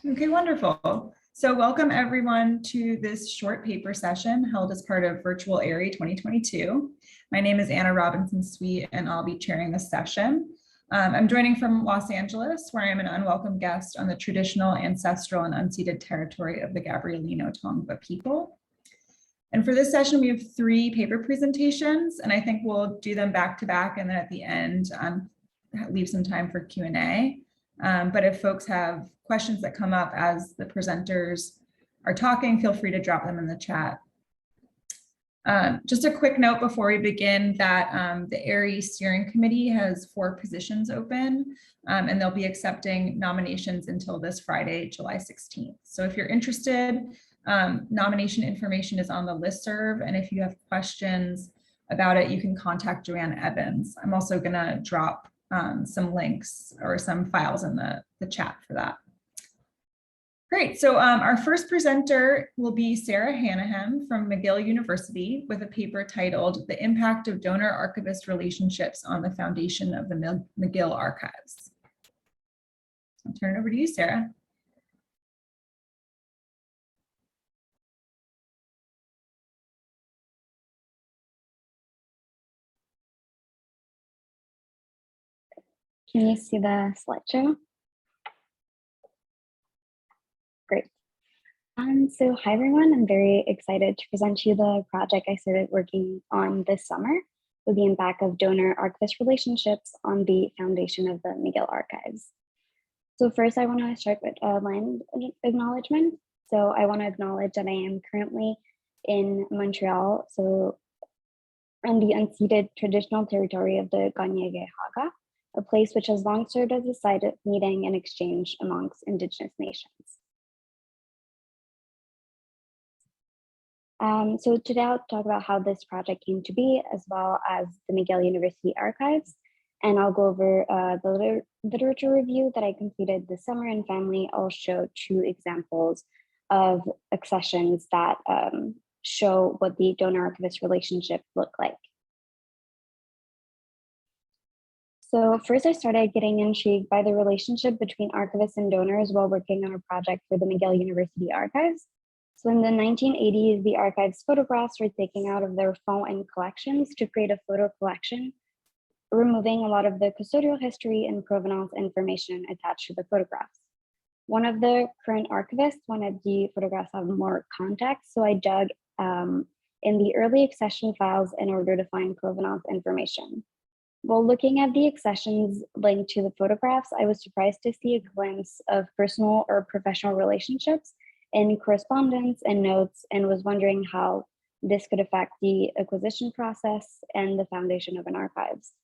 Okay, wonderful. So welcome everyone to this short paper session held as part of virtual AERI 2022. My name is Anna Robinson-Sweet and I'll be chairing this session. I'm joining from Los Angeles, where I am an unwelcome guest on the traditional, ancestral, and unceded territory of the 𝐏𝐚𝐻𝐿𝐴 people. And for this session, we have 3 paper presentations, and I think we'll do them back to back, and then at the end, leave some time for Q&A. But if folks have questions that come up as the presenters are talking, feel free to drop them in the chat. Just a quick note before we begin that the AERI steering committee has 4 positions open, and they'll be accepting nominations until this Friday, July 16th. So if you're interested, nomination information is on the listserv, and if you have questions about it, you can contact Joanne Evans. I'm also going to drop some links or some files in the chat for that. Great, so our first presenter will be Sarah Hanahem from McGill University with a paper titled "The Impact of Donor-Archivist Relationships on the Foundation of the McGill Archives." I'll turn it over to you, Sarah. Can you see the slideshow? Great. So hi everyone, I'm very excited to present to you the project I started working on this summer with the impact of donor-archivist relationships on the foundation of the McGill Archives. So first I want to start with a land acknowledgement. So I want to acknowledge that I am currently in Montreal, so on the unceded traditional territory of the 𝐏𝐚𝐻𝐿𝐴, a place which has long served as a site of meeting and exchange amongst Indigenous nations. So today I'll talk about how this project came to be, as well as the McGill University Archives, and I'll go over the literature review that I completed this summer, and finally I'll show 2 examples of accessions that show what the donor-archivist relationship look like. So first I started getting intrigued by the relationship between archivists and donors while working on a project for the McGill University Archives. So in the 1980s, the archive's photographs were taken out of their phone and collections to create a photo collection, removing a lot of the custodial history and provenance information attached to the photographs. One of the current archivists wanted the photographs to have more context, so I dug in the early accession files in order to find provenance information. While looking at the accessions linked to the photographs, I was surprised to see a glimpse of personal or professional relationships in correspondence and notes, and was wondering how this could affect the acquisition process and the foundation of an archives.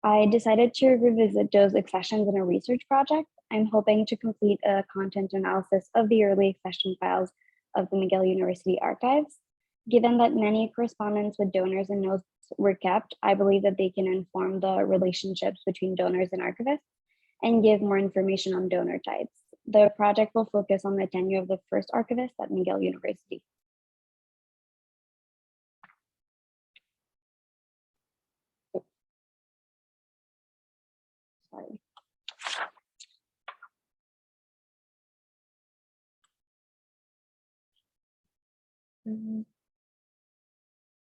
I decided to revisit those accessions in a research project. I'm hoping to complete a content analysis of the early accession files of the McGill University Archives. Given that many correspondence with donors and notes were kept, I believe that they can inform the relationships between donors and archivists and give more information on donor types. The project will focus on the tenure of the first archivist at McGill University. Sorry.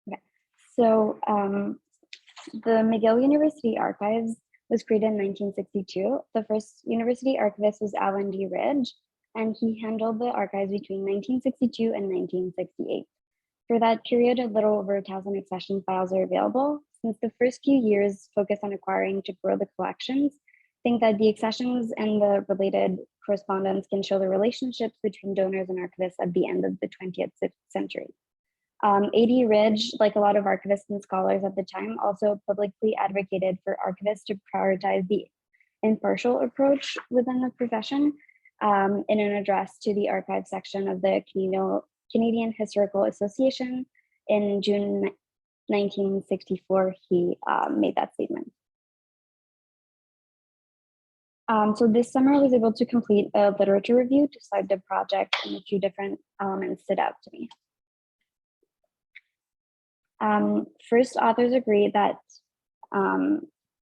Okay. So the McGill University Archives was created in 1962. The first university archivist was Alan D. Ridge, and he handled the archives between 1962 and 1968. For that period, a little over 1,000 accession files are available. Since the first few years focused on acquiring to grow the collections, I think that the accessions and the related correspondence can show the relationships between donors and archivists at the end of the 20th century. A.D. Ridge, like a lot of archivists and scholars at the time, also publicly advocated for archivists to prioritize the impartial approach within the profession. In an address to the archive section of the Canadian Historical Association in June 1964, he made that statement. So this summer I was able to complete a literature review to start the project, and a few different elements stood out to me. First, authors agree that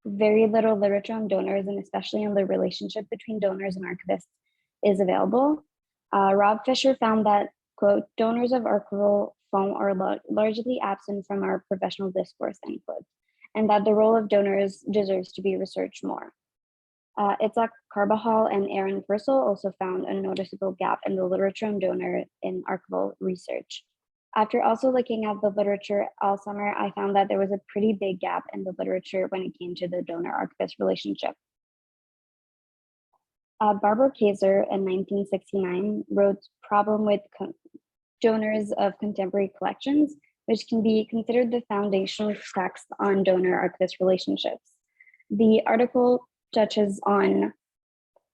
very little literature on donors, and especially on the relationship between donors and archivists, is available. Rob Fisher found that, quote, donors of archival foam are largely absent from our professional discourse, end quote, and that the role of donors deserves to be researched more. 𝐏𝐚𝐻𝐿 and Aaron Purcell also found a noticeable gap in the literature on donor in archival research. After also looking at the literature all summer, I found that there was a pretty big gap in the literature when it came to the donor-archivist relationship. Barbara Kayser in 1969 wrote Problem with Donors of Contemporary Collections, which can be considered the foundational text on donor-archivist relationships. The article touches on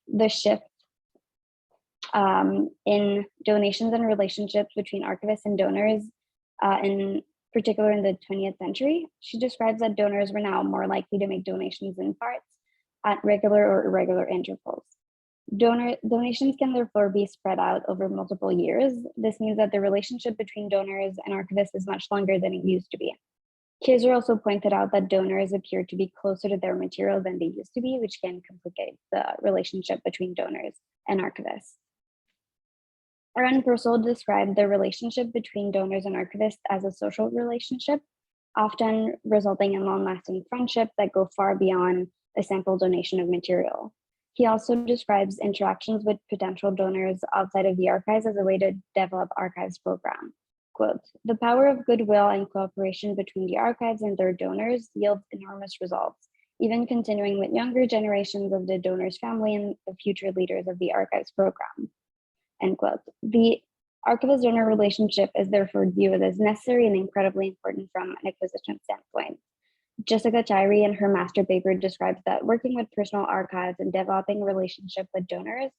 the shift in donations and relationships between archivists and donors, in particular in the 20th century. She describes that donors were now more likely to make donations in parts at regular or irregular intervals. Donations can therefore be spread out over multiple years. This means that the relationship between donors and archivists is much longer than it used to be. Kayser also pointed out that donors appear to be closer to their material than they used to be, which can complicate the relationship between donors and archivists. Aaron Purcell described the relationship between donors and archivists as a social relationship, often resulting in long-lasting friendships that go far beyond a sample donation of material. He also describes interactions with potential donors outside of the archives as a way to develop archives program. Quote, the power of goodwill and cooperation between the archives and their donors yields enormous results, even continuing with younger generations of the donor's family and the future leaders of the archives program, end quote. The archivist-donor relationship is therefore viewed as necessary and incredibly important from an acquisition standpoint. Jessica Tyree in her master paper describes that working with personal archives and developing a relationship with donors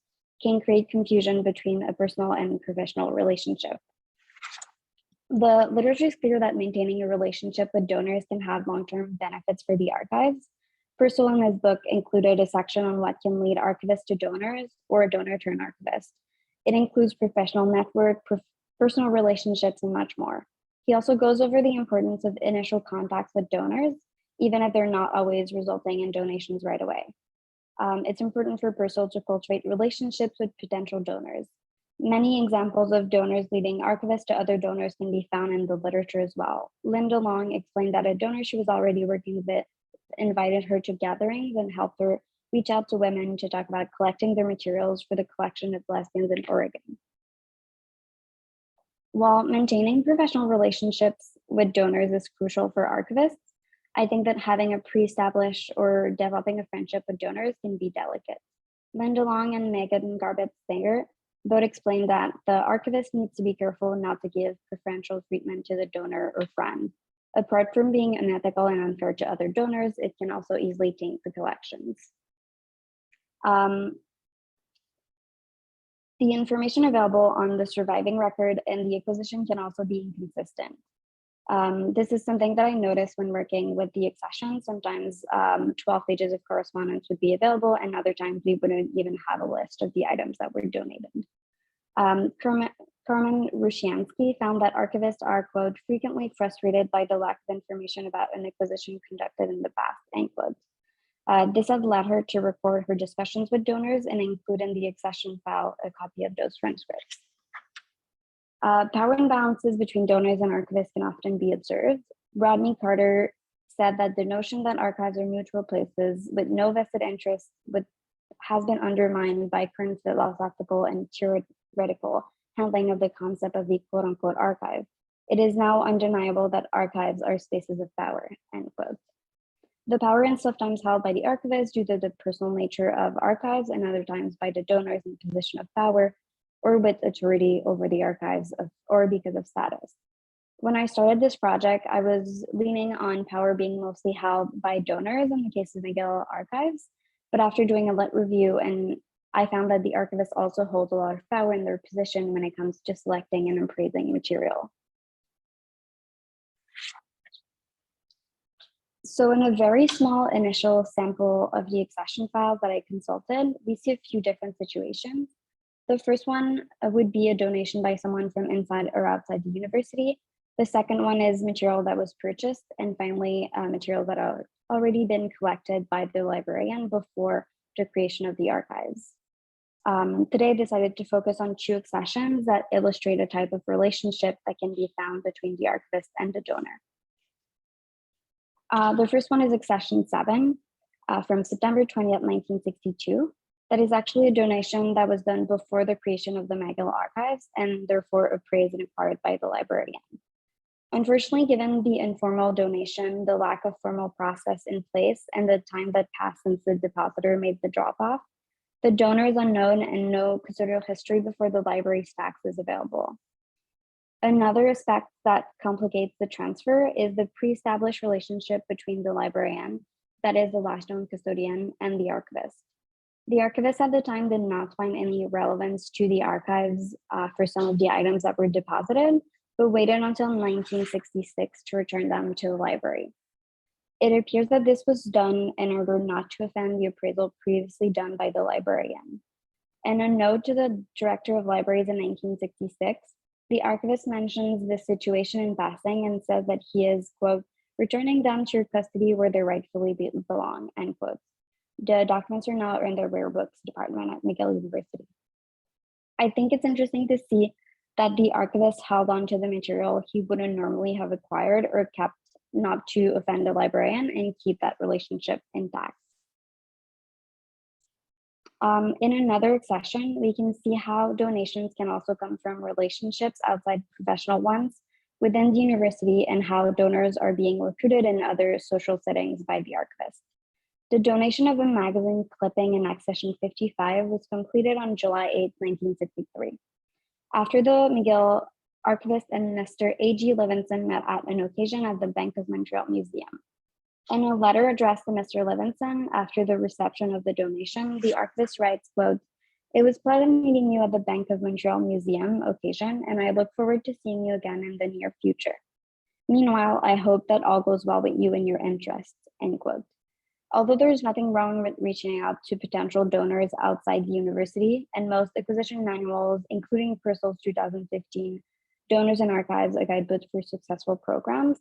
can create confusion between a personal and professional relationship. The literature is clear that maintaining a relationship with donors can have long-term benefits for the archives. Purcell in his book included a section on what can lead archivists to donors or a donor to an archivist. It includes professional network, personal relationships, and much more. He also goes over the importance of initial contacts with donors, even if they're not always resulting in donations right away. It's important for Purcell to cultivate relationships with potential donors. Many examples of donors leading archivists to other donors can be found in the literature as well. Linda Long explained that a donor she was already working with invited her to gatherings and helped her reach out to women to talk about collecting their materials for the collection of lesbians in Oregon. While maintaining professional relationships with donors is crucial for archivists, I think that having a pre-established or developing a friendship with donors can be delicate. Linda Long and Megan Garbett-Sanger both explained that the archivist needs to be careful not to give preferential treatment to the donor or friend. Apart from being unethical and unfair to other donors, it can also easily taint the collections. The information available on the surviving record and the acquisition can also be inconsistent. This is something that I noticed when working with the accession. Sometimes 12 pages of correspondence would be available, and other times we wouldn't even have a list of the items that were donated. Carmen Rushiansky found that archivists are, quote, frequently frustrated by the lack of information about an acquisition conducted in the past, end quote. This has led her to record her discussions with donors and include in the accession file a copy of those transcripts. Power imbalances between donors and archivists can often be observed. Rodney Carter said that the notion that archives are neutral places with no vested interest has been undermined by current philosophical and theoretical handling of the concept of the quote unquote archive. It is now undeniable that archives are spaces of power, end quote. The power is sometimes held by the archivist due to the personal nature of archives, and other times by the donors in position of power or with authority over the archives or because of status. When I started this project, I was leaning on power being mostly held by donors in the case of McGill archives, but after doing a lit review, and I found that the archivist also holds a lot of power in their position when it comes to selecting and appraising material. So in a very small initial sample of the accession files that I consulted, we see a few different situations. The first one would be a donation by someone from inside or outside the university. The second one is material that was purchased, and finally, material that had already been collected by the librarian before the creation of the archives. Today I decided to focus on 2 accessions that illustrate a type of relationship that can be found between the archivist and the donor. The first one is accession 7 from September 20th, 1962. That is actually a donation that was done before the creation of the McGill archives and therefore appraised and acquired by the librarian. Unfortunately, given the informal donation, the lack of formal process in place, and the time that passed since the depositor made the drop-off, the donor is unknown and no custodial history before the library's fax is available. Another aspect that complicates the transfer is the pre-established relationship between the librarian, that is the last known custodian, and the archivist. The archivist at the time did not find any relevance to the archives for some of the items that were deposited, but waited until 1966 to return them to the library. It appears that this was done in order not to offend the appraisal previously done by the librarian. In a note to the director of libraries in 1966, the archivist mentions this situation in passing and says that he is, quote, returning them to your custody where they rightfully belong, end quote. The documents are now in the rare books department at McGill University. I think it's interesting to see that the archivist held on to the material he wouldn't normally have acquired or kept not to offend the librarian and keep that relationship intact. In another accession, we can see how donations can also come from relationships outside professional ones within the university and how donors are being recruited in other social settings by the archivist. The donation of a magazine clipping in accession 55 was completed on July 8, 1963. After the McGill archivist and Mr. A.G. Levinson met at an occasion at the Bank of Montreal Museum. In a letter addressed to Mr. Levinson after the reception of the donation, the archivist writes, quote, it was pleasant meeting you at the Bank of Montreal Museum occasion, and I look forward to seeing you again in the near future. Meanwhile, I hope that all goes well with you and your interests, end quote. Although there is nothing wrong with reaching out to potential donors outside the university, and most acquisition manuals, including Purcell's 2015 Donors and Archives, a guidebook for successful programs,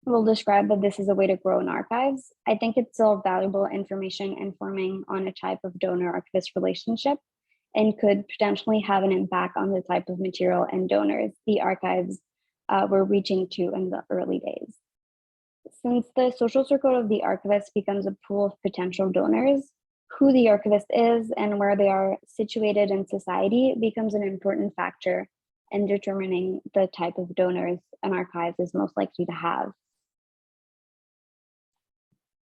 will describe that this is a way to grow in archives. I think it's still valuable information informing on a type of donor-archivist relationship and could potentially have an impact on the type of material and donors the archives were reaching to in the early days. Since the social circle of the archivist becomes a pool of potential donors, who the archivist is and where they are situated in society becomes an important factor in determining the type of donors an archive is most likely to have.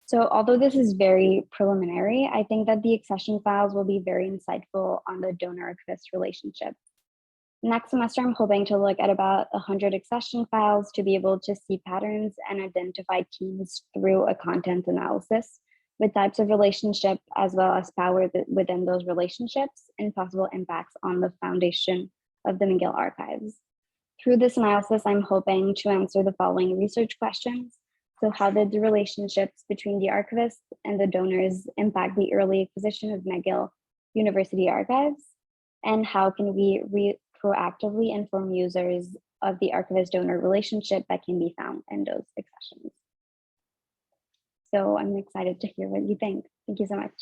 So although this is very preliminary, I think that the accession files will be very insightful on the donor-archivist relationship. Next semester, I'm hoping to look at about 100 accession files to be able to see patterns and identify themes through a content analysis with types of relationship as well as power within those relationships and possible impacts on the foundation of the McGill archives. Through this analysis, I'm hoping to answer the following research questions. So how did the relationships between the archivist and the donors impact the early acquisition of McGill University archives? And how can we proactively inform users of the archivist-donor relationship that can be found in those accessions? So I'm excited to hear what you think. Thank you so much.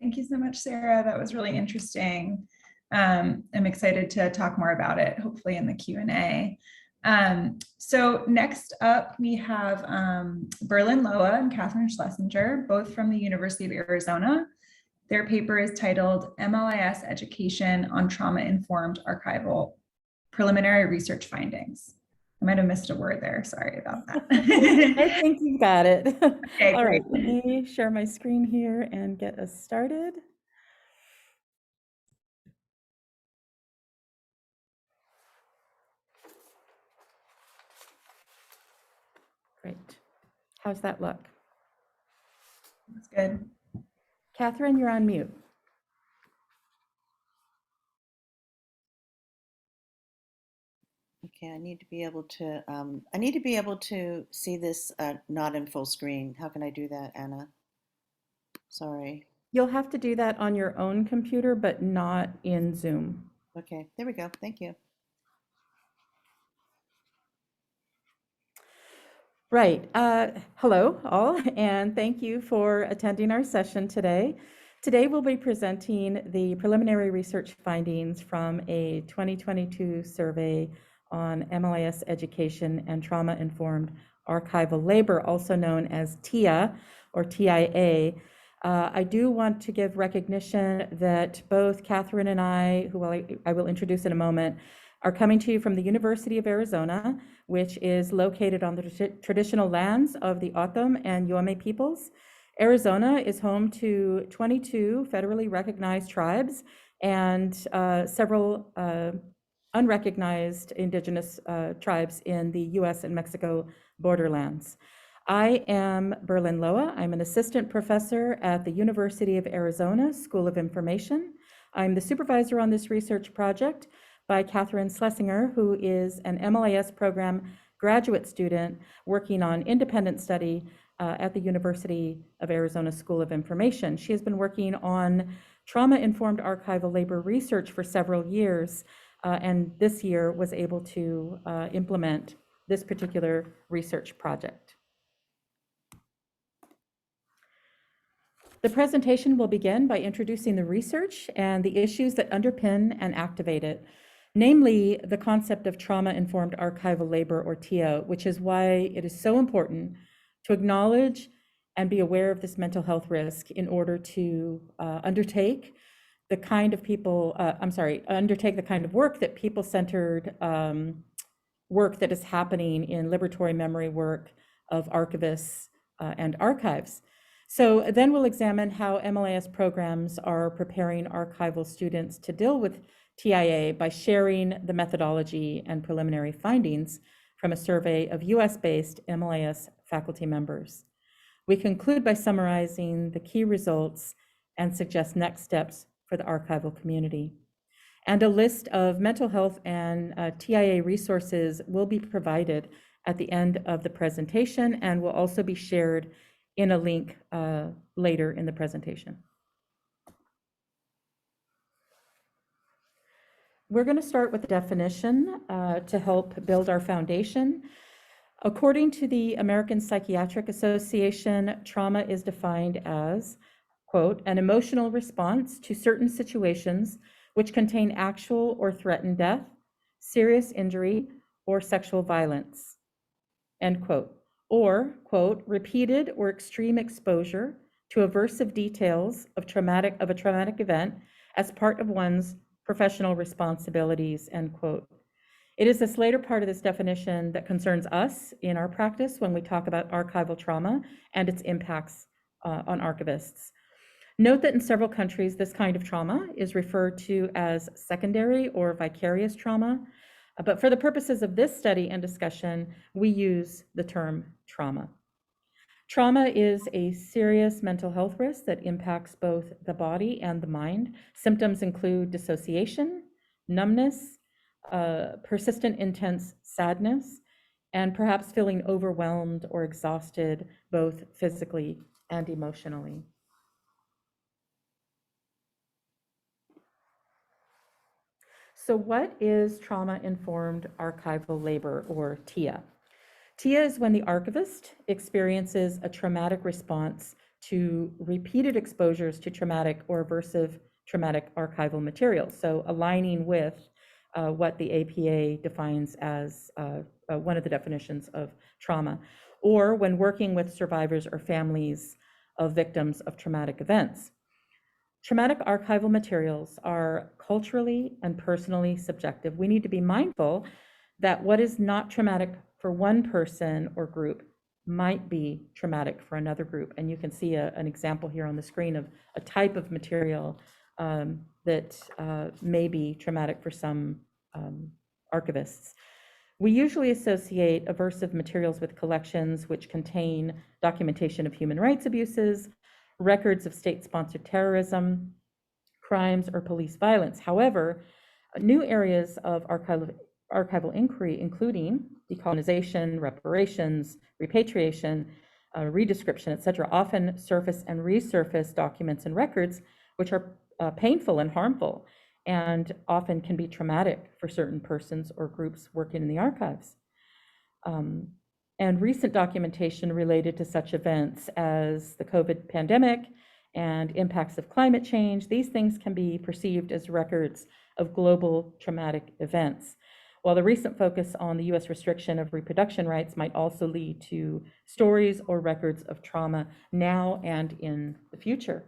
Thank you so much, Sarah. That was really interesting. I'm excited to talk more about it, hopefully in the Q&A. So next up, we have Berlin Loa and Katherine Schlesinger, both from the University of Arizona. Their paper is titled MLIS Education on Trauma-Informed Archival Preliminary Research Findings. I might have missed a word there. Sorry about that. I think you got it. Okay, all right, great. let me share my screen here and get us started. Great. How's that look? That's good. Katherine, you're on mute. Okay, I need to be able to see this not in full screen. How can I do that, Anna? Sorry. You'll have to do that on your own computer, but not in Zoom. Okay, there we go. Thank you. Right. Hello, all, and thank you for attending our session today. Today, we'll be presenting the preliminary research findings from a 2022 survey on MLIS education and trauma-informed archival labor, also known as TIA or TIA. I do want to give recognition that both Katherine and I, who I will introduce in a moment, are coming to you from the University of Arizona, which is located on the traditional lands of the 𝐏𝐚𝐻𝐿 and 𝐿 peoples. Arizona is home to 22 federally recognized tribes and several unrecognized indigenous tribes in the US and Mexico borderlands. I am Berlin Loa. I'm an assistant professor at the University of Arizona School of Information. I'm the supervisor on this research project by Katherine Schlesinger, who is an MLIS program graduate student working on independent study at the University of Arizona School of Information. She has been working on trauma-informed archival labor research for several years, and this year was able to implement this particular research project. The presentation will begin by introducing the research and the issues that underpin and activate it, namely the concept of trauma-informed archival labor, or TIA, which is why it is so important to acknowledge and be aware of this mental health risk in order to undertake the kind of undertake the kind of work that people-centered work that is happening in liberatory memory work of archivists and archives. So then we'll examine how MLIS programs are preparing archival students to deal with TIA by sharing the methodology and preliminary findings from a survey of US-based MLIS faculty members. We conclude by summarizing the key results and suggest next steps for the archival community. And a list of mental health and TIA resources will be provided at the end of the presentation and will also be shared in a link later in the presentation. We're going to start with the definition to help build our foundation. According to the American Psychiatric Association, trauma is defined as, quote, an emotional response to certain situations which contain actual or threatened death, serious injury, or sexual violence, end quote. Or, quote, repeated or extreme exposure to aversive details of a traumatic event as part of one's professional responsibilities, end quote. It is this later part of this definition that concerns us in our practice when we talk about archival trauma and its impacts on archivists. Note that in several countries, this kind of trauma is referred to as secondary or vicarious trauma. But for the purposes of this study and discussion, we use the term trauma. Trauma is a serious mental health risk that impacts both the body and the mind. Symptoms include dissociation, numbness, persistent intense sadness, and perhaps feeling overwhelmed or exhausted, both physically and emotionally. So what is trauma-informed archival labor, or TIA? TIA is when the archivist experiences a traumatic response to repeated exposures to traumatic or aversive traumatic archival materials. So aligning with what the APA defines as one of the definitions of trauma, or when working with survivors or families of victims of traumatic events. Traumatic archival materials are culturally and personally subjective. We need to be mindful that what is not traumatic for one person or group might be traumatic for another group. And you can see an example here on the screen of a type of material that may be traumatic for some archivists. We usually associate aversive materials with collections which contain documentation of human rights abuses, records of state-sponsored terrorism, crimes, or police violence. However, new areas of archival inquiry, including decolonization, reparations, repatriation, redescription, etc., often surface and resurface documents and records which are painful and harmful, and often can be traumatic for certain persons or groups working in the archives. and recent documentation related to such events as the COVID pandemic and impacts of climate change. These things can be perceived as records of global traumatic events. While the recent focus on the US restriction of reproduction rights might also lead to stories or records of trauma now and in the future.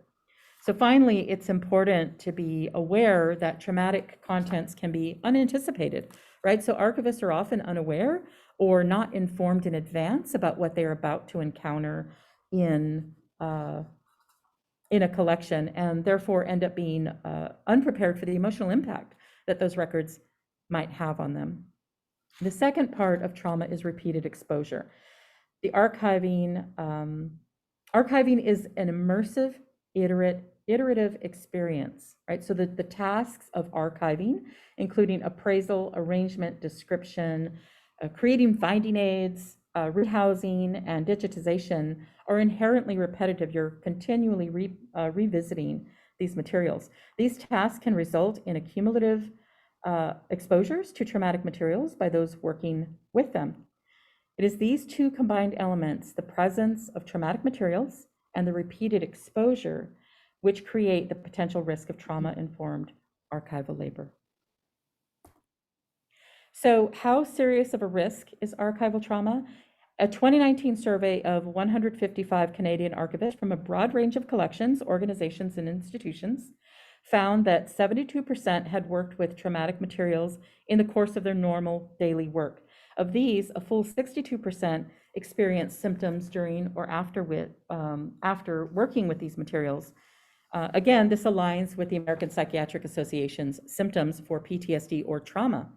So finally, it's important to be aware that traumatic contents can be unanticipated, right? So archivists are often unaware or not informed in advance about what they're about to encounter in a collection, and therefore end up being unprepared for the emotional impact that those records might have on them. The second part of trauma is repeated exposure. The archiving is an immersive, iterative experience, right? So the tasks of archiving, including appraisal, arrangement, description, creating finding aids, rehousing, and digitization are inherently repetitive. You're continually revisiting these materials. These tasks can result in accumulative exposures to traumatic materials by those working with them. It is these two combined elements, the presence of traumatic materials and the repeated exposure, which create the potential risk of trauma-informed archival labor. So how serious of a risk is archival trauma? A 2019 survey of 155 Canadian archivists from a broad range of collections, organizations, and institutions found that 72% had worked with traumatic materials in the course of their normal daily work. Of these, a full 62% experienced symptoms during or after working with these materials. Again, this aligns with the American Psychiatric Association's symptoms for PTSD or trauma.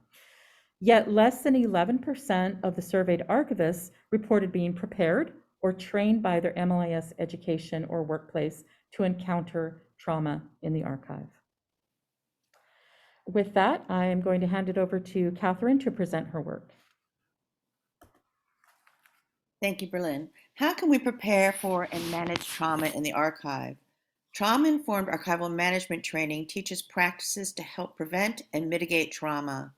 Yet less than 11% of the surveyed archivists reported being prepared or trained by their MLIS education or workplace to encounter trauma in the archive. With that, I am going to hand it over to Katherine to present her work. Thank you, Berlin. How can we prepare for and manage trauma in the archive? Trauma-informed archival management training teaches practices to help prevent and mitigate trauma.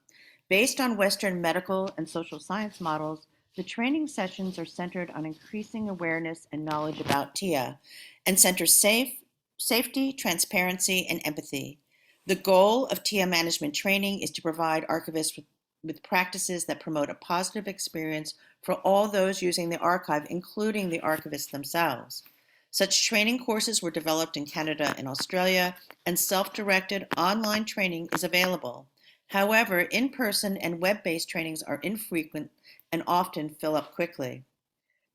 Based on Western medical and social science models, the training sessions are centered on increasing awareness and knowledge about TIA and center safety, transparency, and empathy. The goal of TIA management training is to provide archivists with practices that promote a positive experience for all those using the archive, including the archivists themselves. Such training courses were developed in Canada and Australia, and self-directed online training is available. However, in-person and web-based trainings are infrequent and often fill up quickly.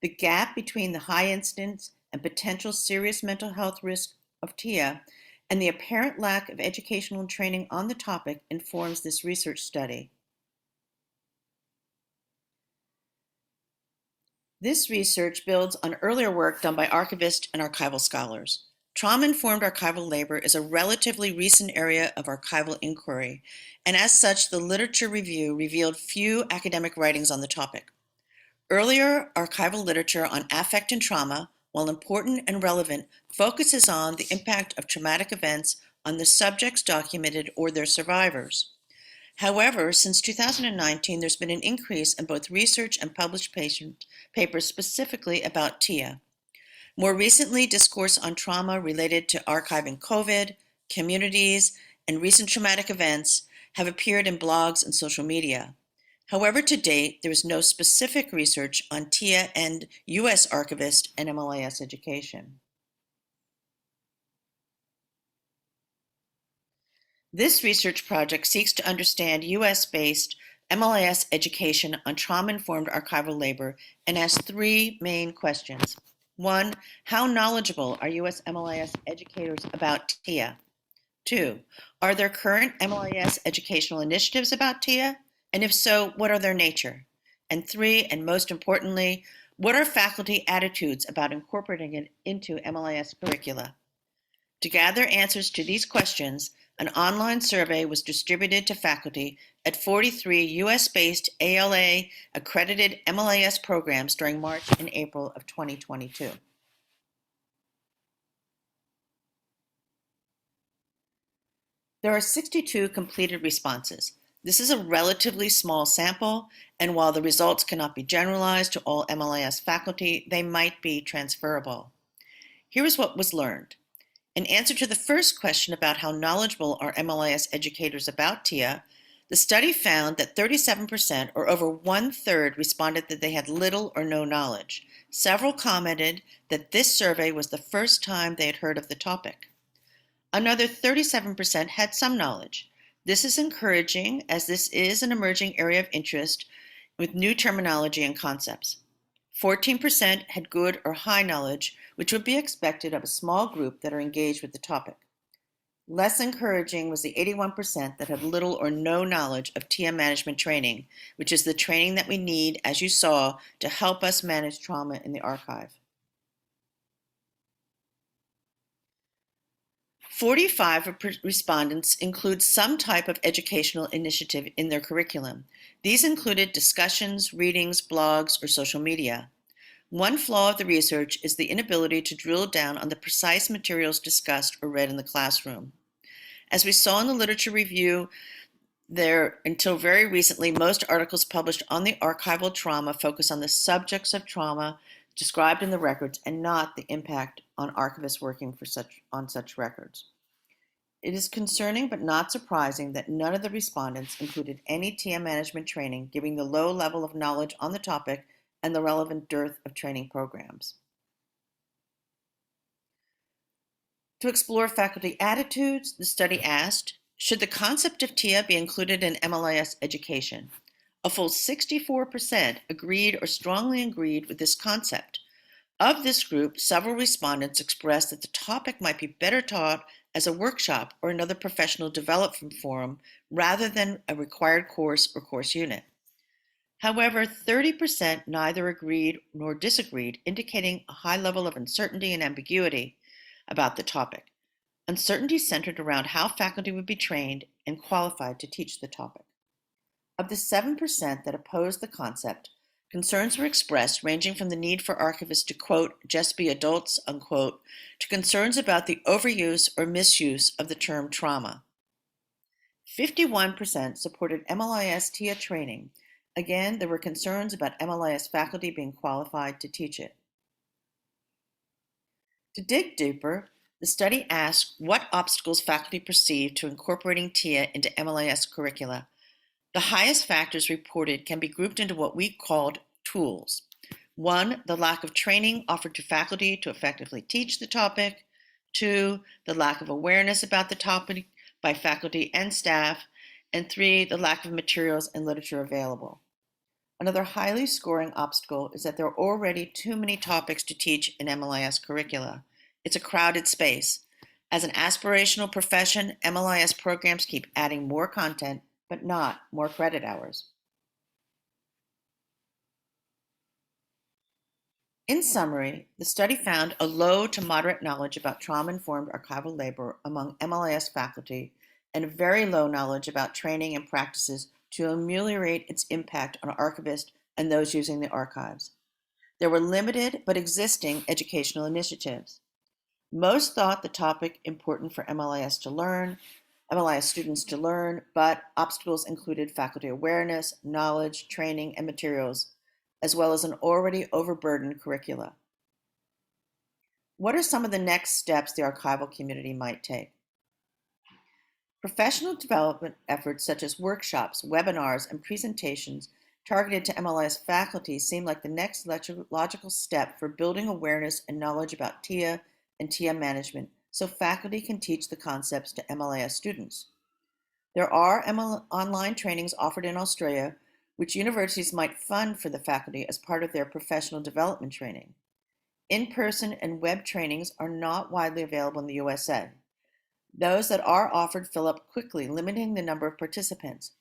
The gap between the high incidence and potential serious mental health risk of TIA and the apparent lack of educational training on the topic informs this research study. This research builds on earlier work done by archivists and archival scholars. Trauma-informed archival labor is a relatively recent area of archival inquiry, and as such, the literature review revealed few academic writings on the topic. Earlier archival literature on affect and trauma, while important and relevant, focuses on the impact of traumatic events on the subjects documented or their survivors. However, since 2019, there's been an increase in both research and published papers specifically about TIA. More recently, discourse on trauma related to archiving COVID, communities, and recent traumatic events have appeared in blogs and social media. However, to date, there is no specific research on TIA and U.S. archivist and MLIS education. This research project seeks to understand U.S.-based MLIS education on trauma-informed archival labor and asks three main questions. 1, how knowledgeable are U.S. MLIS educators about TIA? 2, are there current MLIS educational initiatives about TIA? And if so, what are their nature? And 3, and most importantly, what are faculty attitudes about incorporating it into MLIS curricula? To gather answers to these questions, an online survey was distributed to faculty at 43 US-based ALA accredited MLIS programs during March and April of 2022. There are 62 completed responses. This is a relatively small sample, and while the results cannot be generalized to all MLIS faculty, they might be transferable. Here is what was learned. In answer to the first question about how knowledgeable are MLIS educators about TIA, the study found that 37%, or over 1/3, responded that they had little or no knowledge. Several commented that this survey was the first time they had heard of the topic. Another 37% had some knowledge. This is encouraging, as this is an emerging area of interest with new terminology and concepts. 14% had good or high knowledge, which would be expected of a small group that are engaged with the topic. Less encouraging was the 81% that had little or no knowledge of TIA management training, which is the training that we need, as you saw, to help us manage trauma in the archive. 45 respondents include some type of educational initiative in their curriculum. These included discussions, readings, blogs, or social media. One flaw of the research is the inability to drill down on the precise materials discussed or read in the classroom. As we saw in the literature review, until very recently, most articles published on the archival trauma focus on the subjects of trauma described in the records and not the impact on archivists working on such records. It is concerning but not surprising that none of the respondents included any TIA management training, given the low level of knowledge on the topic and the relevant dearth of training programs. To explore faculty attitudes, the study asked, should the concept of TIA be included in MLIS education? A full 64% agreed or strongly agreed with this concept. Of this group, several respondents expressed that the topic might be better taught as a workshop or another professional development forum rather than a required course or course unit. However, 30% neither agreed nor disagreed, indicating a high level of uncertainty and ambiguity about the topic. Uncertainty centered around how faculty would be trained and qualified to teach the topic. Of the 7% that opposed the concept, concerns were expressed ranging from the need for archivists to, quote, just be adults, unquote, to concerns about the overuse or misuse of the term trauma. 51% supported MLIS TIA training. Again, there were concerns about MLIS faculty being qualified to teach it. To dig deeper, the study asked what obstacles faculty perceive to incorporating TIA into MLIS curricula. The highest factors reported can be grouped into what we called tools. 1, the lack of training offered to faculty to effectively teach the topic. 2, the lack of awareness about the topic by faculty and staff. And 3, the lack of materials and literature available. Another highly scoring obstacle is that there are already too many topics to teach in MLIS curricula. It's a crowded space. As an aspirational profession, MLIS programs keep adding more content, but not more credit hours. In summary, the study found a low to moderate knowledge about trauma-informed archival labor among MLIS faculty and a very low knowledge about training and practices to ameliorate its impact on archivists and those using the archives. There were limited but existing educational initiatives. Most thought the topic important for MLIS students to learn, but obstacles included faculty awareness, knowledge, training, and materials, as well as an already overburdened curricula. What are some of the next steps the archival community might take? Professional development efforts such as workshops, webinars, and presentations targeted to MLIS faculty seem like the next logical step for building awareness and knowledge about TIA and TIA management so faculty can teach the concepts to MLIS students. There are online trainings offered in Australia, which universities might fund for the faculty as part of their professional development training. In-person and web trainings are not widely available in the USA. Those that are offered fill up quickly, limiting the number of participants.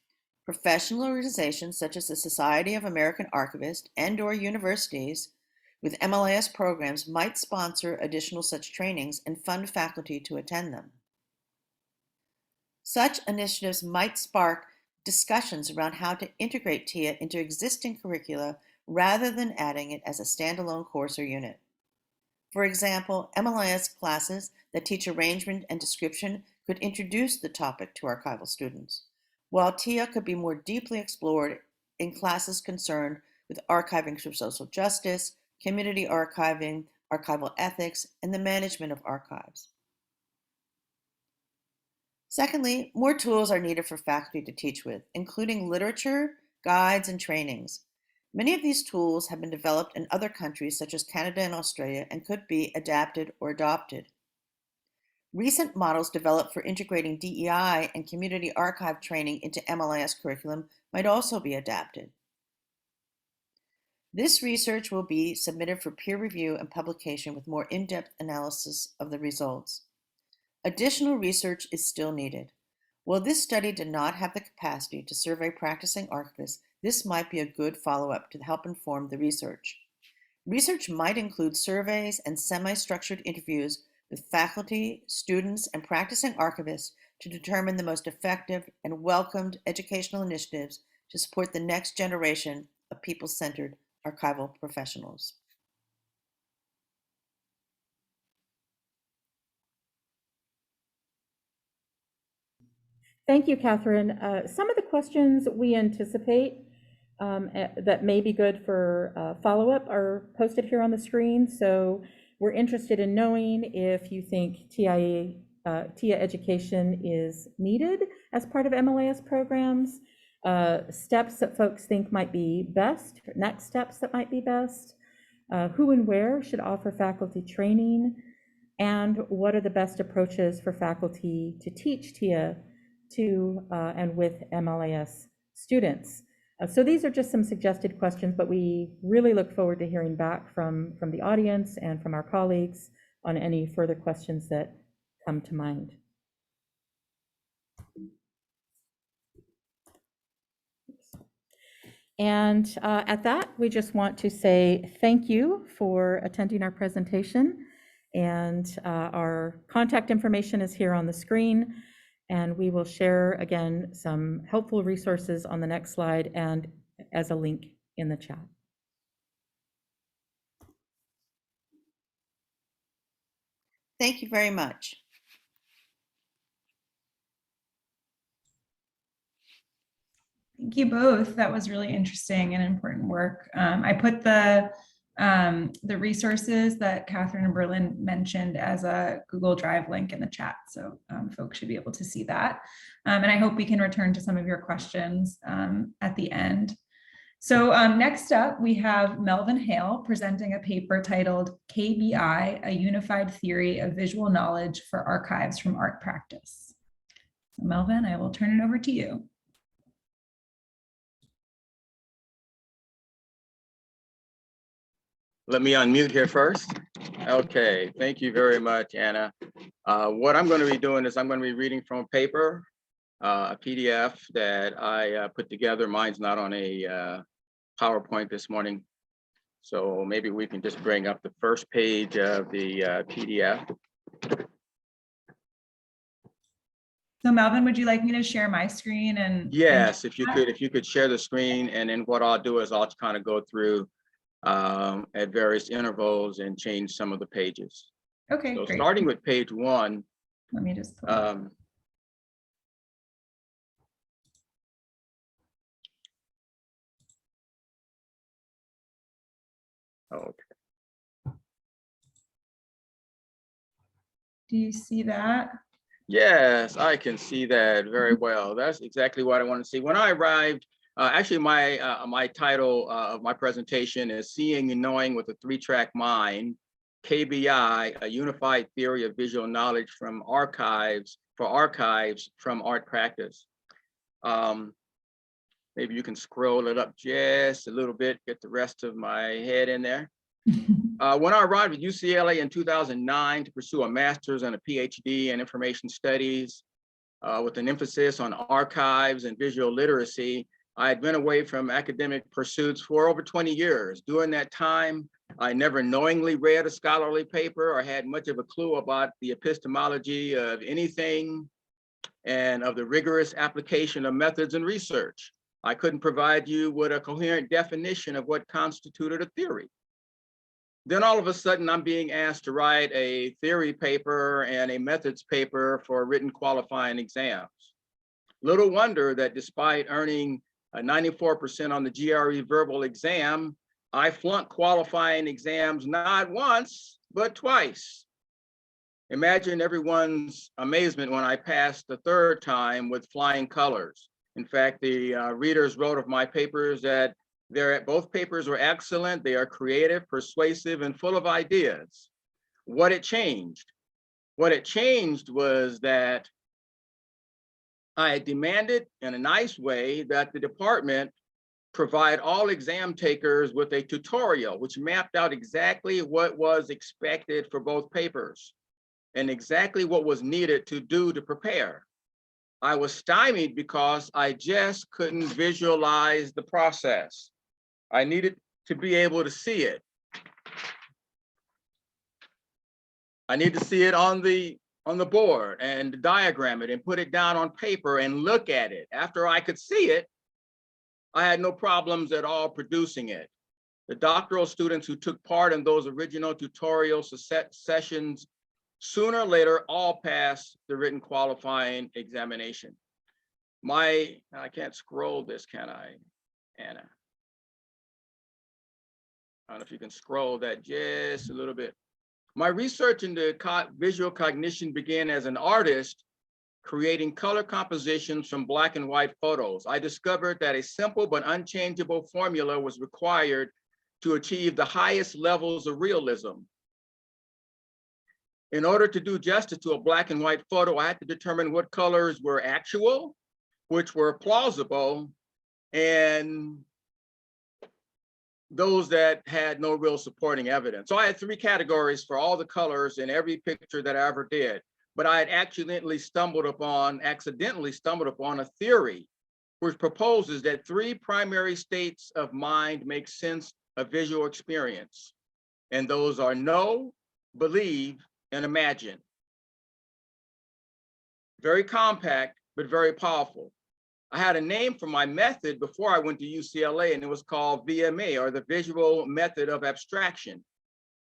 Professional organizations such as the Society of American Archivists and/or universities with MLIS programs might sponsor additional such trainings and fund faculty to attend them. Such initiatives might spark discussions around how to integrate TIA into existing curricula rather than adding it as a standalone course or unit. For example, MLIS classes that teach arrangement and description could introduce the topic to archival students. while TIA could be more deeply explored in classes concerned with archiving for social justice, community archiving, archival ethics, and the management of archives. Secondly, more tools are needed for faculty to teach with, including literature, guides, and trainings. Many of these tools have been developed in other countries such as Canada and Australia and could be adapted or adopted. Recent models developed for integrating DEI and community archive training into MLIS curriculum might also be adapted. This research will be submitted for peer review and publication with more in-depth analysis of the results. Additional research is still needed. While this study did not have the capacity to survey practicing archivists, this might be a good follow-up to help inform the research. Research might include surveys and semi-structured interviews with faculty, students, and practicing archivists to determine the most effective and welcomed educational initiatives to support the next generation of people-centered archival professionals. Thank you, Katherine. Some of the questions we anticipate that may be good for follow-up are posted here on the screen. So we're interested in knowing if you think TIA education is needed as part of MLIS programs, steps that folks think might be best, next steps that might be best, who and where should offer faculty training, and what are the best approaches for faculty to teach TIA to and with MLIS students. So these are just some suggested questions, but we really look forward to hearing back from the audience and from our colleagues on any further questions that come to mind. And at that, we just want to say thank you for attending our presentation. And our contact information is here on the screen. And we will share, again, some helpful resources on the next slide and as a link in the chat. Thank you very much. Thank you both. That was really interesting and important work. I put the resources that Katherine and Berlin mentioned as a Google Drive link in the chat, so folks should be able to see that. And I hope we can return to some of your questions at the end. So next up, we have Melvin Hale presenting a paper titled 𝐏𝐫𝐬, a unified theory of visual knowledge for archives from art practice. So Melvin, I will turn it over to you. Let me unmute here first. Okay, thank you very much, Anna. What I'm going to be doing is I'm going to be reading from a paper, a PDF that I put together. Mine's not on a PowerPoint this morning. So maybe we can just bring up the first page of the PDF. So Melvin, would you like me to share my screen? And yes, if you could share the screen, and then what I'll do is I'll kind of go through at various intervals and change some of the pages. Okay, so great. Starting with page 1. Let me just pull okay. Do you see that? Yes, I can see that very well. That's exactly what I want to see. When I arrived, actually my title of my presentation is Seeing and Knowing with a Three-Track Mind, 𝐏𝐫𝐬, a unified theory of visual knowledge from archives from art practice. Maybe you can scroll it up just a little bit, get the rest of my head in there. When I arrived at UCLA in 2009 to pursue a master's and a PhD in information studies with an emphasis on archives and visual literacy, I had been away from academic pursuits for over 20 years. During that time, I never knowingly read a scholarly paper or had much of a clue about the epistemology of anything and of the rigorous application of methods and research. I couldn't provide you with a coherent definition of what constituted a theory. Then all of a sudden, I'm being asked to write a theory paper and a methods paper for written qualifying exams. Little wonder that despite earning a 94% on the GRE verbal exam, I flunked qualifying exams not once, but twice. Imagine everyone's amazement when I passed the third time with flying colors. In fact, the readers wrote of my papers that both papers were excellent. They are creative, persuasive, and full of ideas. What it changed? What it changed was that I demanded in a nice way that the department provide all exam takers with a tutorial, which mapped out exactly what was expected for both papers and exactly what was needed to do to prepare. I was stymied because I just couldn't visualize the process. I needed to be able to see it. I need to see it on the board and diagram it and put it down on paper and look at it. After I could see it, I had no problems at all producing it. The doctoral students who took part in those original tutorial sessions sooner or later all passed the written qualifying examination. I can't scroll this, can I, Anna? I don't know if you can scroll that just a little bit. My research into visual cognition began as an artist, creating color compositions from black and white photos. I discovered that a simple but unchangeable formula was required to achieve the highest levels of realism. In order to do justice to a black and white photo, I had to determine what colors were actual, which were plausible, and those that had no real supporting evidence. So I had 3 categories for all the colors in every picture that I ever did. But I had accidentally stumbled upon a theory which proposes that 3 primary states of mind make sense of visual experience. And those are know, believe, and imagine. Very compact, but very powerful. I had a name for my method before I went to UCLA, and it was called VMA, or the Visual Method of Abstraction.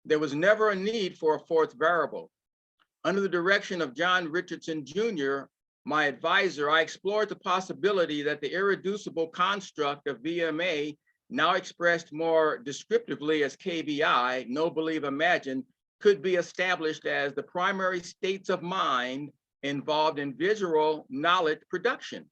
There was never a need for a 4th variable. Under the direction of John Richardson Jr., my advisor, I explored the possibility that the irreducible construct of VMA, now expressed more descriptively as KBI, know, believe, imagine, could be established as the primary states of mind involved in visual knowledge production.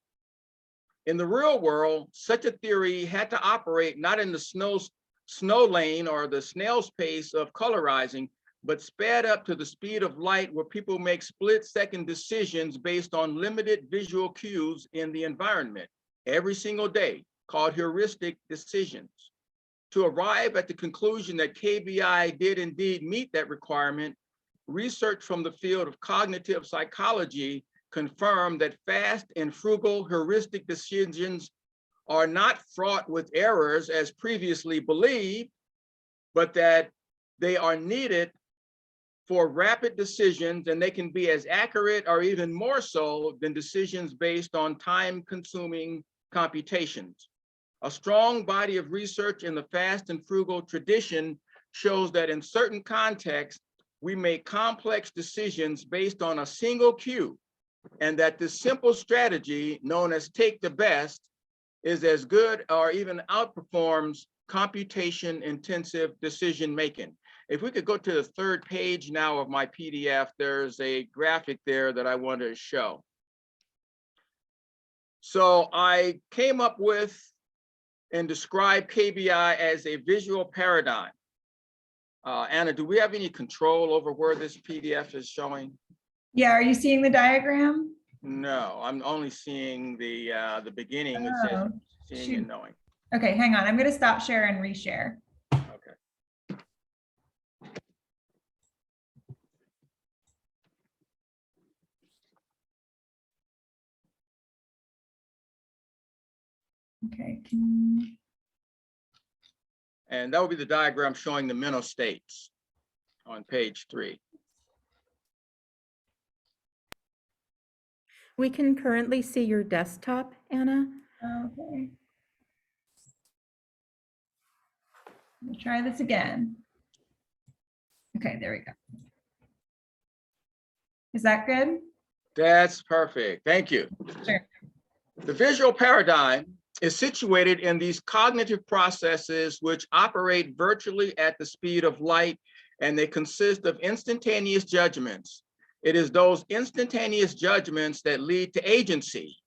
In the real world, such a theory had to operate not in the snow lane or the snail's pace of colorizing, but sped up to the speed of light, where people make split-second decisions based on limited visual cues in the environment every single day, called heuristic decisions. To arrive at the conclusion that KBI did indeed meet that requirement, research from the field of cognitive psychology confirmed that fast and frugal heuristic decisions are not fraught with errors as previously believed, but that they are needed for rapid decisions, and they can be as accurate or even more so than decisions based on time-consuming computations. A strong body of research in the fast and frugal tradition shows that in certain contexts, we make complex decisions based on a single cue, and that this simple strategy, known as take the best, is as good or even outperforms computation-intensive decision-making. If we could go to the 3rd page now of my PDF, there's a graphic there that I wanted to show. So I came up with and described KBI as a visual paradigm. Anna, do we have any control over where this PDF is showing? Yeah, are you seeing the diagram? No, I'm only seeing the beginning, which says Oh, seeing shoot. and knowing. Okay, hang on. I'm going to stop share and reshare. Okay. Okay. And that would be the diagram showing the mental states on page 3. We can currently see your desktop, Anna. Okay. Let me try this again. Okay, there we go. Is that good? That's perfect. Thank you. Sure. The visual paradigm is situated in these cognitive processes which operate virtually at the speed of light, and they consist of instantaneous judgments. It is those instantaneous judgments that lead to agency.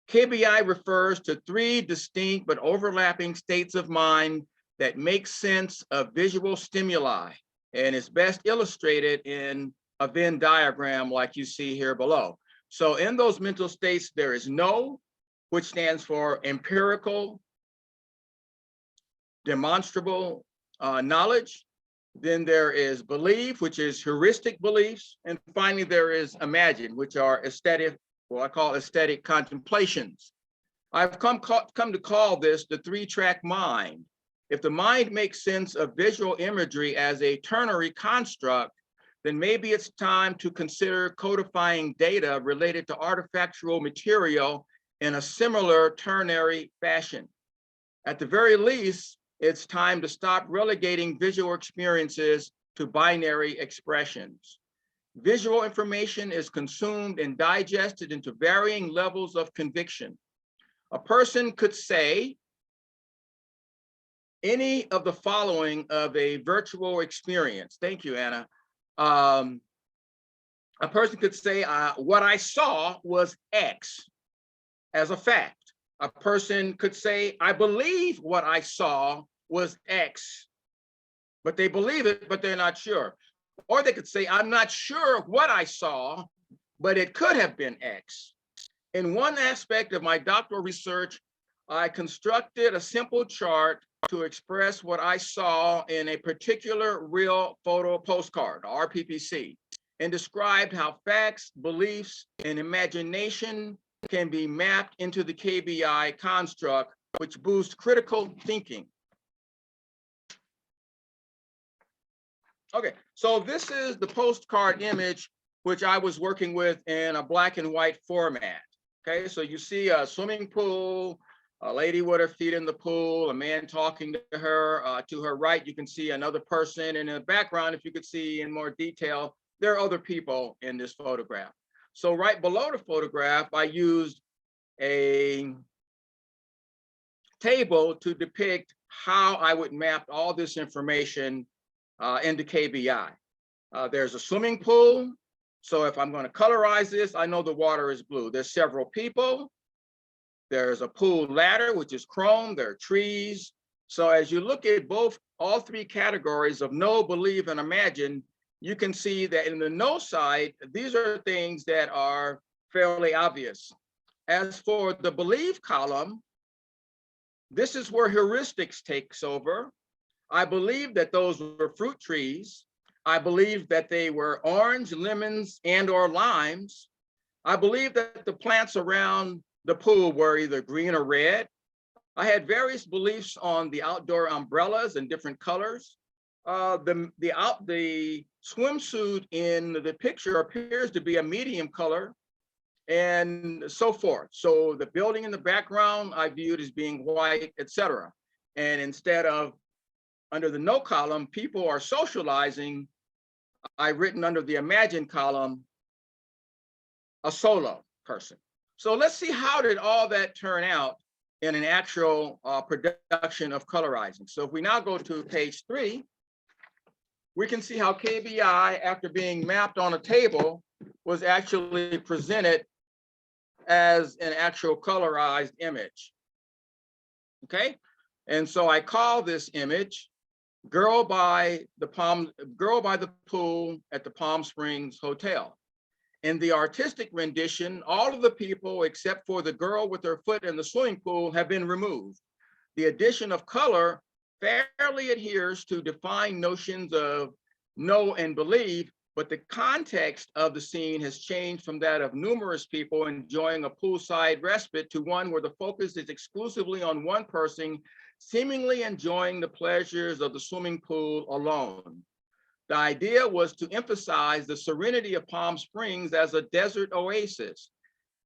𝐏𝐫𝐬 refers to three distinct but overlapping states of mind that make sense of visual stimuli, and is best illustrated in a Venn diagram like you see here below. So in those mental states, there is know, which stands for empirical, demonstrable knowledge. Then there is believe, which is heuristic beliefs. And finally, there is imagine, which are aesthetic, what I call aesthetic contemplations. I've come to call this the three-track mind. If the mind makes sense of visual imagery as a ternary construct, then maybe it's time to consider codifying data related to artifactual material in a similar ternary fashion. At the very least, it's time to stop relegating visual experiences to binary expressions. Visual information is consumed and digested into varying levels of conviction. A person could say any of the following of a virtual experience. Thank you, Anna. A person could say, what I saw was X as a fact. A person could say, I believe what I saw was X, but they believe it, but they're not sure. Or they could say, I'm not sure what I saw, but it could have been X. In one aspect of my doctoral research, I constructed a simple chart to express what I saw in a particular real photo postcard, RPPC, and described how facts, beliefs, and imagination can be mapped into the 𝐏𝐫𝐬 construct, which boosts critical thinking. Okay, so this is the postcard image which I was working with in a black and white format. Okay, so you see a swimming pool, a lady with her feet in the pool, a man talking to her. To her right, you can see another person. And in the background, if you could see in more detail, there are other people in this photograph. So right below the photograph, I used a table to depict how I would map all this information into 𝐏𝐵I. There's a swimming pool. So if I'm going to colorize this, I know the water is blue. There's several people. There's a pool ladder, which is chrome. There are trees. So as you look at all three categories of know, believe, and imagine, you can see that in the know side, these are things that are fairly obvious. As for the believe column, this is where heuristics takes over. I believe that those were fruit trees. I believe that they were orange, lemons, and or limes. I believe that the plants around the pool were either green or red. I had various beliefs on the outdoor umbrellas in different colors. The swimsuit in the picture appears to be a medium color, and so forth. So the building in the background I viewed as being white, etc. And instead of under the no column, people are socializing, I've written under the imagine column, a solo person. So let's see, how did all that turn out in an actual production of colorizing. So if we now go to page 3, we can see how 𝐏𝐵𝐬, after being mapped on a table, was actually presented as an actual colorized image. Okay, and so I call this image Girl by the Pool at the Palm Springs Hotel. In the artistic rendition, all of the people except for the girl with her foot in the swimming pool have been removed. The addition of color fairly adheres to defined notions of know and believe, but the context of the scene has changed from that of numerous people enjoying a poolside respite to one where the focus is exclusively on one person seemingly enjoying the pleasures of the swimming pool alone. The idea was to emphasize the serenity of Palm Springs as a desert oasis.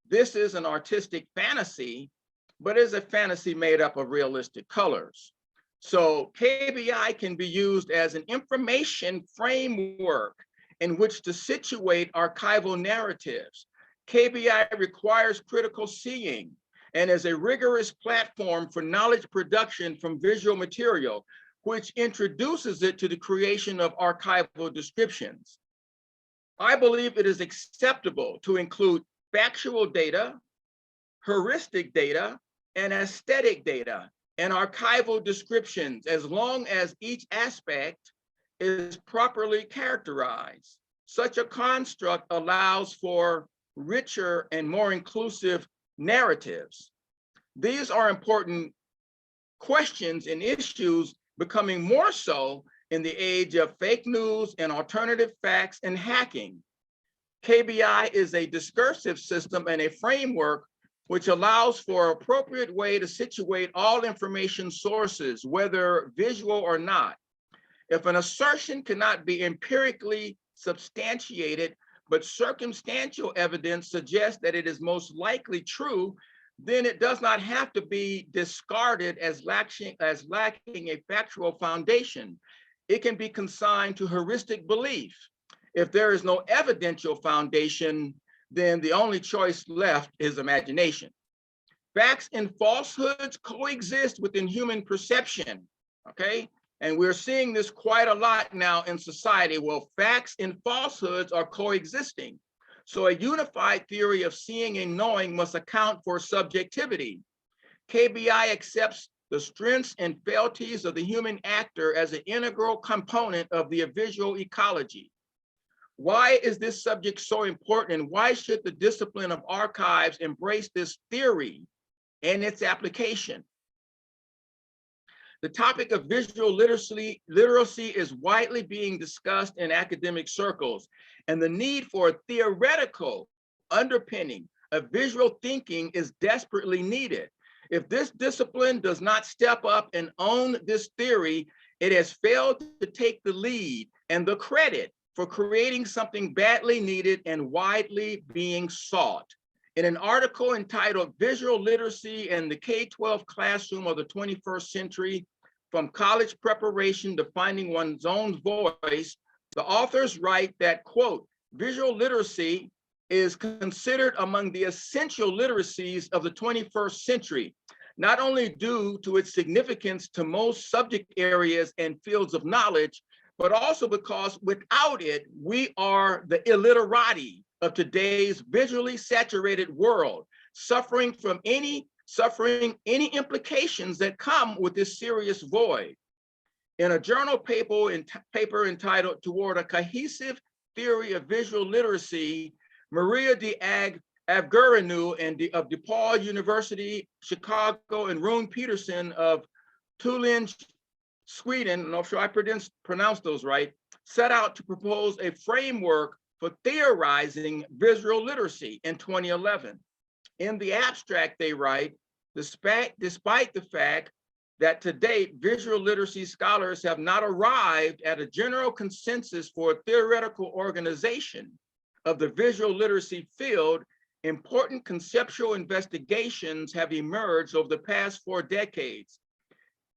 This is an artistic fantasy, but is a fantasy made up of realistic colors. So 𝐏𝐵𝐬 can be used as an information framework in which to situate archival narratives. KBI requires critical seeing and is a rigorous platform for knowledge production from visual material, which introduces it to the creation of archival descriptions. I believe it is acceptable to include factual data, heuristic data, and aesthetic data and archival descriptions, as long as each aspect is properly characterized. Such a construct allows for richer and more inclusive narratives. These are important questions and issues, becoming more so in the age of fake news and alternative facts and hacking. KBI is a discursive system and a framework which allows for an appropriate way to situate all information sources, whether visual or not. If an assertion cannot be empirically substantiated, but circumstantial evidence suggests that it is most likely true, then it does not have to be discarded as lacking a factual foundation. It can be consigned to heuristic belief. If there is no evidential foundation, then the only choice left is imagination. Facts and falsehoods coexist within human perception, okay? And we're seeing this quite a lot now in society. Well, facts and falsehoods are coexisting. So a unified theory of seeing and knowing must account for subjectivity. KBI accepts the strengths and frailties of the human actor as an integral component of the visual ecology. Why is this subject so important, and why should the discipline of archives embrace this theory and its application? The topic of visual literacy is widely being discussed in academic circles, and the need for a theoretical underpinning of visual thinking is desperately needed. If this discipline does not step up and own this theory, it has failed to take the lead and the credit for creating something badly needed and widely being sought. In an article entitled Visual Literacy and the K-12 Classroom of the 21st Century, From College Preparation to Finding One's Own Voice, the authors write that, quote, visual literacy is considered among the essential literacies of the 21st century, not only due to its significance to most subject areas and fields of knowledge, but also because without it, we are the illiterati of today's visually saturated world, suffering any implications that come with this serious void. In a journal paper entitled Toward a Cohesive Theory of Visual Literacy, Maria de Avguranu of DePaul University, Chicago, and Rune Peterson of Tulin, Sweden, I'm not sure I pronounced those right, set out to propose a framework for theorizing visual literacy in 2011. In the abstract, they write, despite the fact that to date, visual literacy scholars have not arrived at a general consensus for a theoretical organization of the visual literacy field, important conceptual investigations have emerged over the past 4 decades.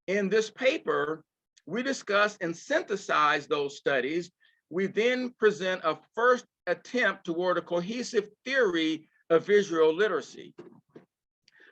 In this paper, we discuss and synthesize those studies. We then present a first attempt toward a cohesive theory of visual literacy.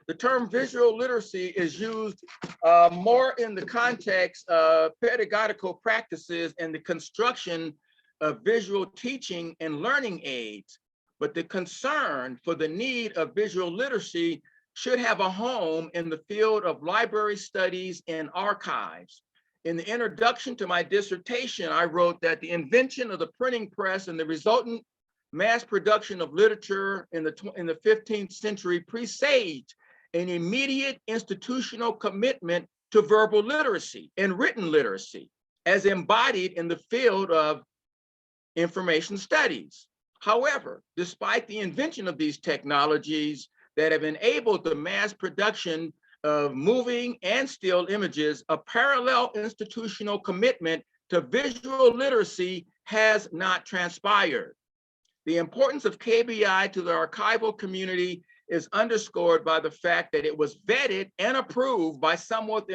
The term visual literacy is used more in the context of pedagogical practices and the construction of visual teaching and learning aids, but the concern for the need of visual literacy should have a home in the field of library studies and archives. In the introduction to my dissertation, I wrote that the invention of the printing press and the resultant mass production of literature in the 15th century presaged an immediate institutional commitment to verbal literacy and written literacy, as embodied in the field of information studies. However, despite the invention of these technologies that have enabled the mass production of moving and still images, a parallel institutional commitment to visual literacy has not transpired. The importance of KBI to the archival community is underscored by the fact that it was vetted and approved by someone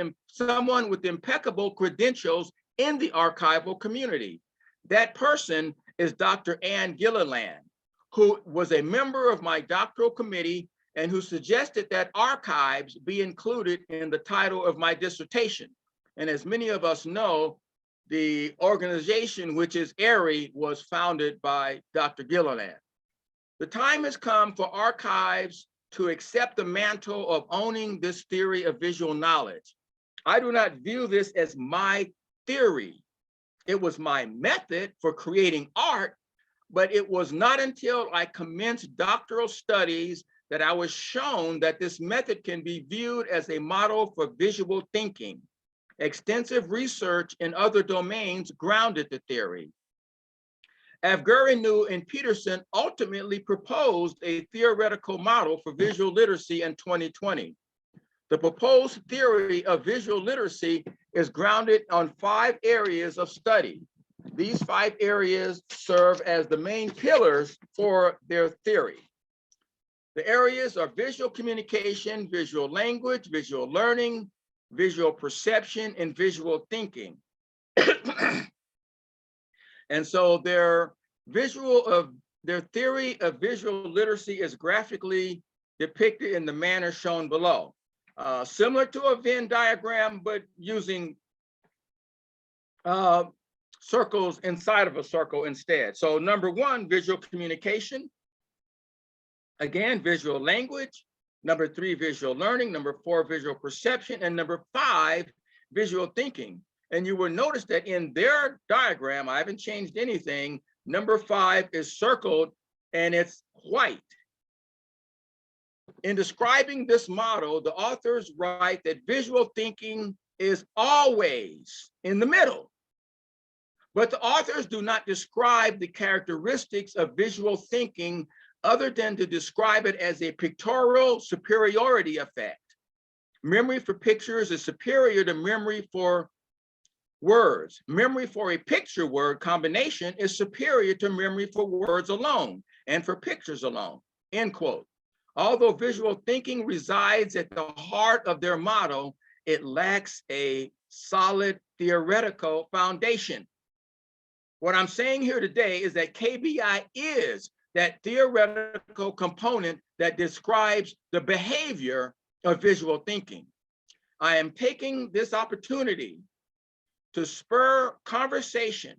with impeccable credentials in the archival community. That person is Dr. Ann Gilliland, who was a member of my doctoral committee and who suggested that archives be included in the title of my dissertation. And as many of us know, the organization, which is AERI, was founded by Dr. Gilliland. The time has come for archives to accept the mantle of owning this theory of visual knowledge. I do not view this as my theory. It was my method for creating art, but it was not until I commenced doctoral studies that I was shown that this method can be viewed as a model for visual thinking. Extensive research in other domains grounded the theory. 𝐏𝐚𝐻𝐿 and Peterson ultimately proposed a theoretical model for visual literacy in 2020. The proposed theory of visual literacy is grounded on 5 areas of study. These 5 areas serve as the main pillars for their theory. The areas are visual communication, visual language, visual learning, visual perception, and visual thinking. And so their theory of visual literacy is graphically depicted in the manner shown below. Similar to a Venn diagram, but using circles inside of a circle instead. So number 1, visual communication. Again, visual language. Number 3, visual learning. Number 4, visual perception. And number 5, visual thinking. And you will notice that in their diagram, I haven't changed anything. Number 5 is circled and it's white. In describing this model, the authors write that visual thinking is always in the middle. But the authors do not describe the characteristics of visual thinking other than to describe it as a pictorial superiority effect. Memory for pictures is superior to memory for words. Memory for a picture word combination is superior to memory for words alone and for pictures alone, end quote. Although visual thinking resides at the heart of their model, it lacks a solid theoretical foundation. What I'm saying here today is that KBI is that theoretical component that describes the behavior of visual thinking. I am taking this opportunity to spur conversation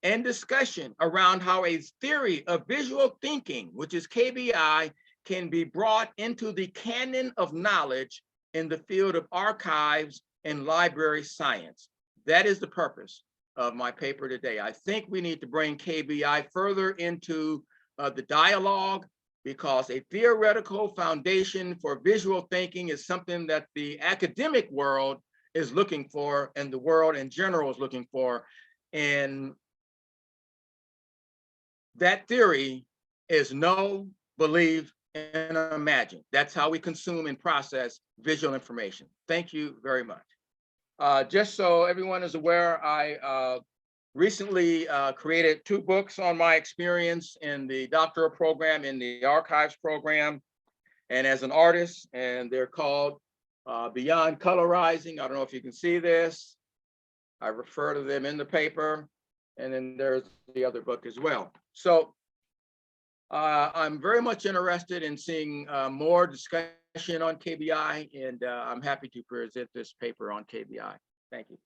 and discussion around how a theory of visual thinking, which is KBI, can be brought into the canon of knowledge in the field of archives and library science. That is the purpose of my paper today. I think we need to bring KBI further into the dialogue, because a theoretical foundation for visual thinking is something that the academic world is looking for and the world in general is looking for. And that theory is know, believe, and imagine. That's how we consume and process visual information. Thank you very much. Just so everyone is aware, I recently created 2 books on my experience in the doctoral program, in the archives program, and as an artist, and they're called Beyond Colorizing. I don't know if you can see this. I refer to them in the paper, and then there's the other book as well. So I'm very much interested in seeing more discussion on KBI, and I'm happy to present this paper on KBI. Thank you.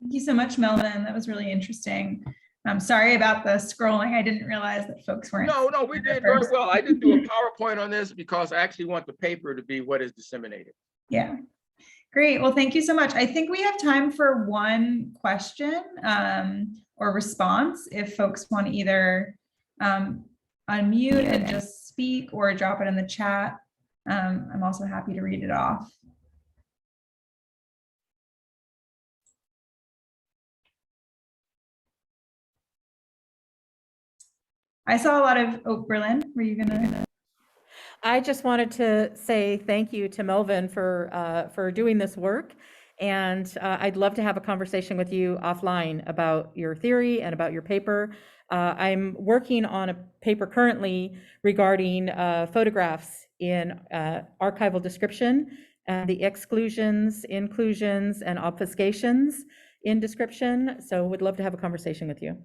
Thank you so much, Melvin. That was really interesting. I'm sorry about the scrolling. I didn't realize that folks weren't. No, we did very well. I didn't do a PowerPoint on this because I actually want the paper to be what is disseminated. Yeah, great. Well, thank you so much. I think we have time for one question or response if folks want to either unmute and just speak or drop it in the chat. I'm also happy to read it off. I saw a lot of, oh, Berlin, were you gonna? I just wanted to say thank you to Melvin for doing this work. And I'd love to have a conversation with you offline about your theory and about your paper. I'm working on a paper currently regarding photographs in archival description and the exclusions, inclusions, and obfuscations in description. So would love to have a conversation with you.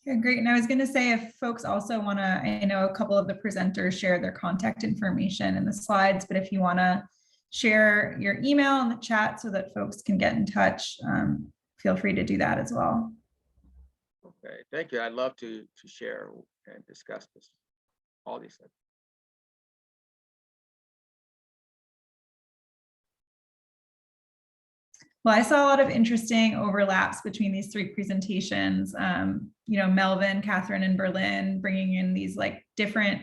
Yeah, great. And I was going to say, if folks also want to, I know a couple of the presenters share their contact information in the slides, but if you want to share your email in the chat so that folks can get in touch, feel free to do that as well. Okay, thank you. I'd love to share and discuss this, all these things. Well, I saw a lot of interesting overlaps between these three presentations. You know, Melvin, Katherine, and Berlin bringing in these like different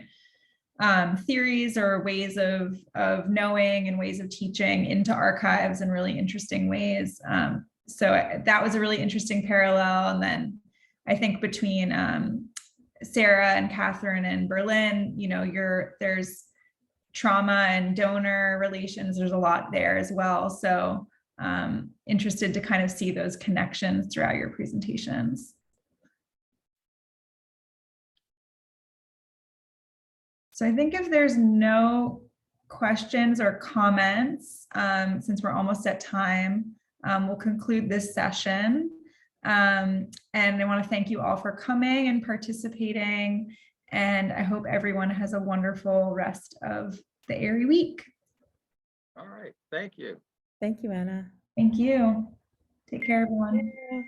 theories or ways of knowing and ways of teaching into archives in really interesting ways. So that was a really interesting parallel. And then I think between Sarah and Katherine and Berlin, you know, there's trauma and donor relations. There's a lot there as well. So interested to kind of see those connections throughout your presentations. So I think if there's no questions or comments, since we're almost at time, we'll conclude this session. And I want to thank you all for coming and participating. And I hope everyone has a wonderful rest of the AERI week. All right, thank you. Thank you, Anna. Thank you. Take care, everyone. Yeah.